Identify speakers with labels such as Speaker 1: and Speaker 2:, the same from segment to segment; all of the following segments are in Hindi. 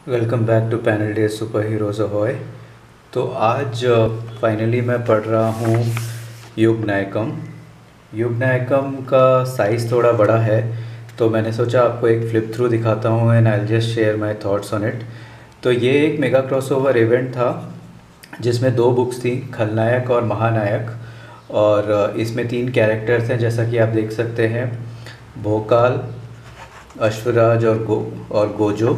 Speaker 1: Welcome back to panel day super heroes ahoy. तो आज फाइनली मैं पढ़ रहा हूँ युग नायकम। युग नायकम का साइज़ थोड़ा बड़ा है, तो मैंने सोचा आपको एक फ्लिप थ्रू दिखाता हूँ and I just share my thoughts on it. तो ये एक मेगा क्रॉसओवर इवेंट था जिसमें दो बुक्स थी, खलनायक और महानायक। और इसमें तीन कैरेक्टर्स हैं जैसा कि आप देख सकते हैं, भोकाल, अश्वराज और गोजो।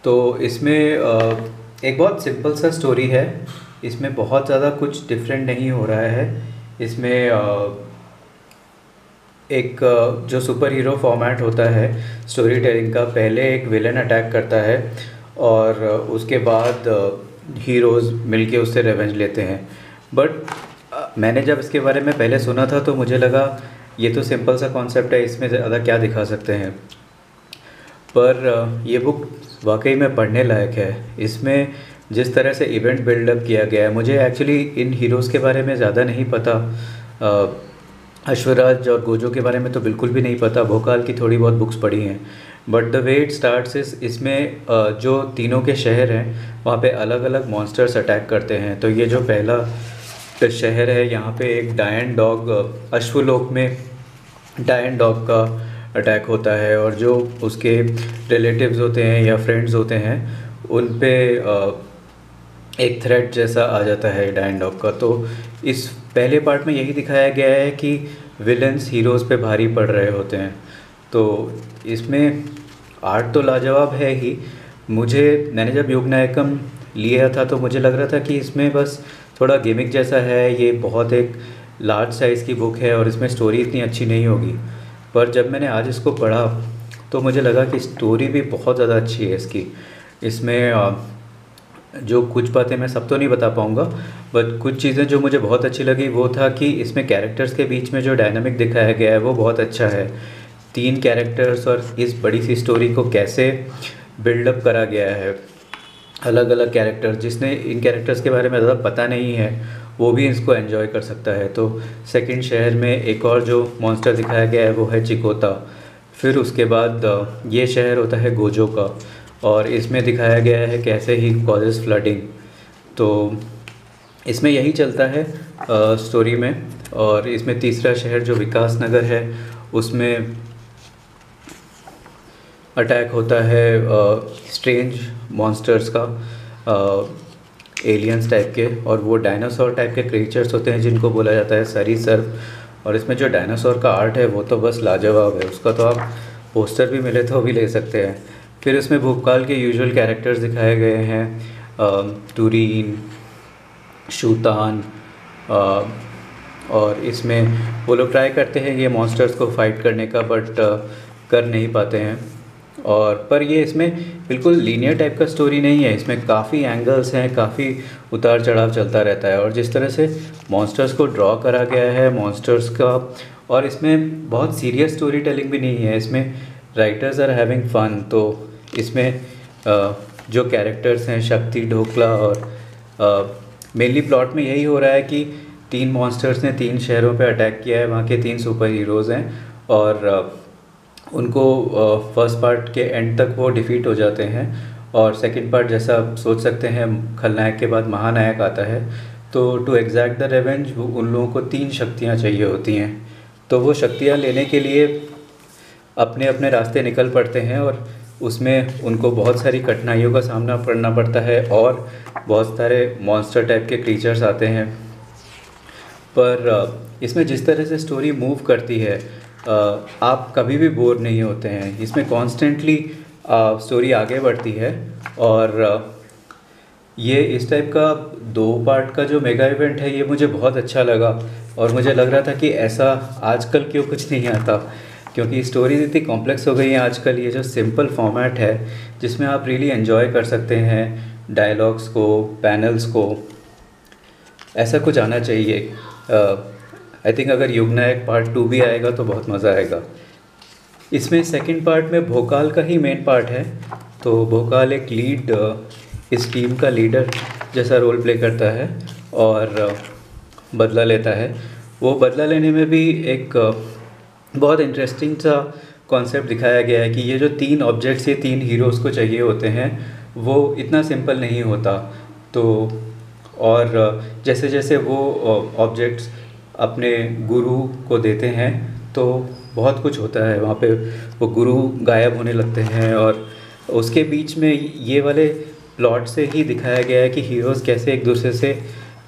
Speaker 1: तो इसमें एक बहुत सिंपल सा स्टोरी है। इसमें बहुत ज़्यादा कुछ डिफरेंट नहीं हो रहा है। इसमें एक जो सुपर हीरो फॉर्मेट होता है स्टोरी टेलिंग का, पहले एक विलन अटैक करता है और उसके बाद हीरोज़ मिलके उससे रिवेंज लेते हैं। बट मैंने जब इसके बारे में पहले सुना था तो मुझे लगा ये तो सिंपल सा कॉन्सेप्ट है, इसमें ज़्यादा क्या दिखा सकते हैं। पर ये बुक वाकई में पढ़ने लायक है। इसमें जिस तरह से इवेंट बिल्डअप किया गया है, मुझे एक्चुअली इन हीरोज़ के बारे में ज़्यादा नहीं पता। अश्वराज और गोजो के बारे में तो बिल्कुल भी नहीं पता। भोकाल की थोड़ी बहुत बुक्स पढ़ी हैं, but the way it starts इस इसमें जो तीनों के शहर हैं वहाँ पे अलग अलग मॉन्स्टर्स अटैक करते हैं। तो ये जो पहला शहर है, यहाँ पे एक डायन डॉग, अश्वलोक में डायन डॉग का अटैक होता है और जो उसके रिलेटिव्स होते हैं या फ्रेंड्स होते हैं उन पे एक थ्रेट जैसा आ जाता है डायन डॉग का। तो इस पहले पार्ट में यही दिखाया गया है कि विलन्स हीरोज़ पे भारी पड़ रहे होते हैं। तो इसमें आर्ट तो लाजवाब है ही। मैंने जब युग नायकम लिया था तो मुझे लग रहा था कि इसमें बस थोड़ा गिमिक जैसा है, ये बहुत एक लार्ज साइज़ की बुक है और इसमें स्टोरी इतनी अच्छी नहीं होगी। पर जब मैंने आज इसको पढ़ा तो मुझे लगा कि स्टोरी भी बहुत ज़्यादा अच्छी है इसकी। इसमें जो कुछ बातें मैं सब तो नहीं बता पाऊँगा, बट कुछ चीज़ें जो मुझे बहुत अच्छी लगी वो था कि इसमें कैरेक्टर्स के बीच में जो डायनामिक दिखाया गया है वो बहुत अच्छा है। तीन कैरेक्टर्स और इस बड़ी सी स्टोरी को कैसे बिल्डअप करा गया है, अलग अलग कैरेक्टर्स, जिसने इन कैरेक्टर्स के बारे में ज़्यादा पता नहीं है वो भी इसको एंजॉय कर सकता है। तो सेकंड शहर में एक और जो मॉन्स्टर दिखाया गया है वो है चिकोता। फिर उसके बाद ये शहर होता है गोजो का, और इसमें दिखाया गया है कैसे ही कॉजेस फ्लडिंग। तो इसमें यही चलता है स्टोरी में। और इसमें तीसरा शहर जो विकास नगर है उसमें अटैक होता है स्ट्रेंज मॉन्स्टर्स का, एलियंस टाइप के, और वो डायनासोर टाइप के क्रिएचर्स होते हैं जिनको बोला जाता है सरीसर्प। और इसमें जो डायनासोर का आर्ट है वो तो बस लाजवाब है, उसका तो आप पोस्टर भी मिले तो भी ले सकते हैं। फिर इसमें भूतकाल के यूजुअल कैरेक्टर्स दिखाए गए हैं, तुरीन, शूतान, और इसमें वो लोग ट्राई करते हैं ये मॉन्स्टर्स को फाइट करने का, बट कर नहीं पाते हैं। और पर ये इसमें बिल्कुल लीनियर टाइप का स्टोरी नहीं है, इसमें काफ़ी एंगल्स हैं, काफ़ी उतार चढ़ाव चलता रहता है। और जिस तरह से मॉन्स्टर्स को ड्रॉ करा गया है मॉन्स्टर्स का, और इसमें बहुत सीरियस स्टोरी टेलिंग भी नहीं है, इसमें राइटर्स आर हैविंग फन। तो इसमें जो कैरेक्टर्स हैं शक्ति, ढोकला, और मेनली प्लॉट में यही हो रहा है कि तीन मॉन्स्टर्स ने तीन शहरों पे अटैक किया है, वहाँ के तीन सुपर हीरोज़ हैं और उनको फर्स्ट पार्ट के एंड तक वो डिफीट हो जाते हैं। और सेकंड पार्ट जैसा आप सोच सकते हैं, खलनायक के बाद महानायक आता है। तो टू एग्जैक्ट द रेवेंज उन लोगों को तीन शक्तियाँ चाहिए होती हैं। तो वो शक्तियाँ लेने के लिए अपने अपने रास्ते निकल पड़ते हैं और उसमें उनको बहुत सारी कठिनाइयों का सामना करना पड़ता है और बहुत सारे मॉन्स्टर टाइप के क्रीचर्स आते हैं। पर इसमें जिस तरह से स्टोरी मूव करती है, आप कभी भी बोर नहीं होते हैं। इसमें कॉन्स्टेंटली स्टोरी आगे बढ़ती है। और ये इस टाइप का दो पार्ट का जो मेगा इवेंट है ये मुझे बहुत अच्छा लगा। और मुझे लग रहा था कि ऐसा आजकल क्यों कुछ नहीं आता, क्योंकि स्टोरीज इतनी कॉम्प्लेक्स हो गई हैं आजकल। ये जो सिंपल फॉर्मेट है जिसमें आप रियली एंजॉय कर सकते हैं डायलॉग्स को, पैनल्स को, ऐसा कुछ आना चाहिए। आई थिंक अगर युग नायक पार्ट 2 भी आएगा तो बहुत मज़ा आएगा। इसमें सेकंड पार्ट में भोकाल का ही मेन पार्ट है। तो भोकाल एक लीड, इस टीम का लीडर जैसा रोल प्ले करता है और बदला लेता है। वो बदला लेने में भी एक बहुत इंटरेस्टिंग सा कॉन्सेप्ट दिखाया गया है कि ये जो 3 ऑब्जेक्ट्स ये 3 हीरोज़ को चाहिए होते हैं, वो इतना सिंपल नहीं होता। तो और जैसे जैसे वो ऑब्जेक्ट्स अपने गुरु को देते हैं तो बहुत कुछ होता है वहाँ पे। वो गुरु गायब होने लगते हैं, और उसके बीच में ये वाले प्लॉट से ही दिखाया गया है कि हीरोज़ कैसे एक दूसरे से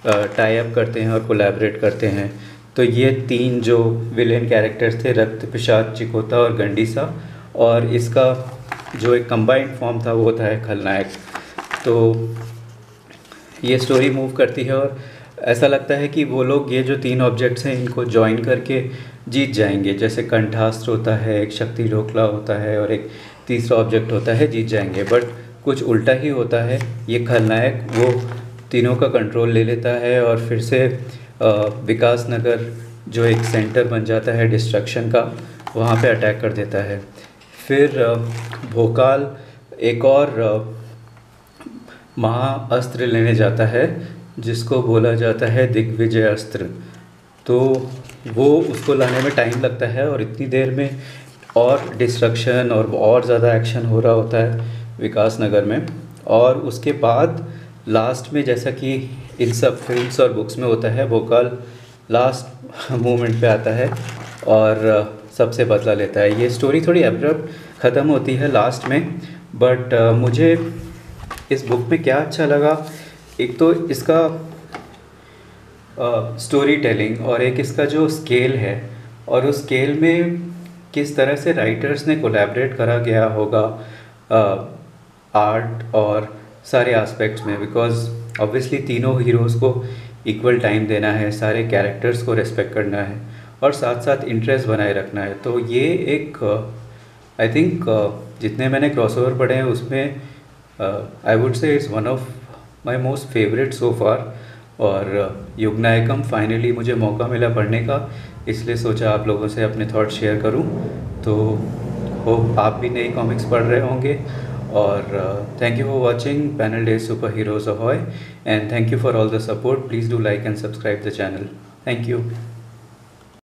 Speaker 1: टाई अप करते हैं और कोलैबोरेट करते हैं। तो ये 3 जो विलेन कैरेक्टर्स थे, रक्त पिशाच, चिकोता और गंडीसा, और इसका जो एक कंबाइंड फॉर्म था वो था खलनायक। तो ये स्टोरी मूव करती है और ऐसा लगता है कि वो लोग ये जो 3 ऑब्जेक्ट्स हैं इनको जॉइन करके जीत जाएंगे। जैसे कंठास्त्र होता है, एक शक्ति ढोकला होता है, और एक तीसरा ऑब्जेक्ट होता है, जीत जाएंगे। बट कुछ उल्टा ही होता है। ये खलनायक वो तीनों का कंट्रोल ले लेता है और फिर से विकास नगर जो एक सेंटर बन जाता है डिस्ट्रक्शन का, वहाँ पे अटैक कर देता है। फिर भोकाल एक और महाअस्त्र लेने जाता है जिसको बोला जाता है दिग्विजय अस्त्र। तो वो उसको लाने में टाइम लगता है और इतनी देर में और डिस्ट्रक्शन और ज़्यादा एक्शन हो रहा होता है विकास नगर में। और उसके बाद लास्ट में, जैसा कि इन सब फिल्म्स और बुक्स में होता है, भोकाल लास्ट मोमेंट पे आता है और सबसे बदला लेता है। ये स्टोरी थोड़ी एब्रप्ट ख़त्म होती है लास्ट में, बट मुझे इस बुक में क्या अच्छा लगा, एक तो इसका स्टोरी टेलिंग, और एक इसका जो स्केल है, और उस स्केल में किस तरह से राइटर्स ने कोलैबोरेट करा गया होगा आर्ट और सारे एस्पेक्ट्स में। बिकॉज ऑब्वियसली तीनों हीरोज़ को इक्वल टाइम देना है, सारे कैरेक्टर्स को रेस्पेक्ट करना है, और साथ साथ इंटरेस्ट बनाए रखना है। तो ये एक आई थिंक जितने मैंने क्रॉसओवर पढ़े हैं उसमें I would say it's one of my most favourite so far. और युगनायकम फाइनली मुझे मौका मिला पढ़ने का, इसलिए सोचा आप लोगों से अपने थॉट शेयर करूं। तो होप आप भी नई कॉमिक्स पढ़ रहे होंगे। और thank you for watching panel days super heroes ahoy, and thank you for all the support. Please do like and subscribe the channel. Thank you.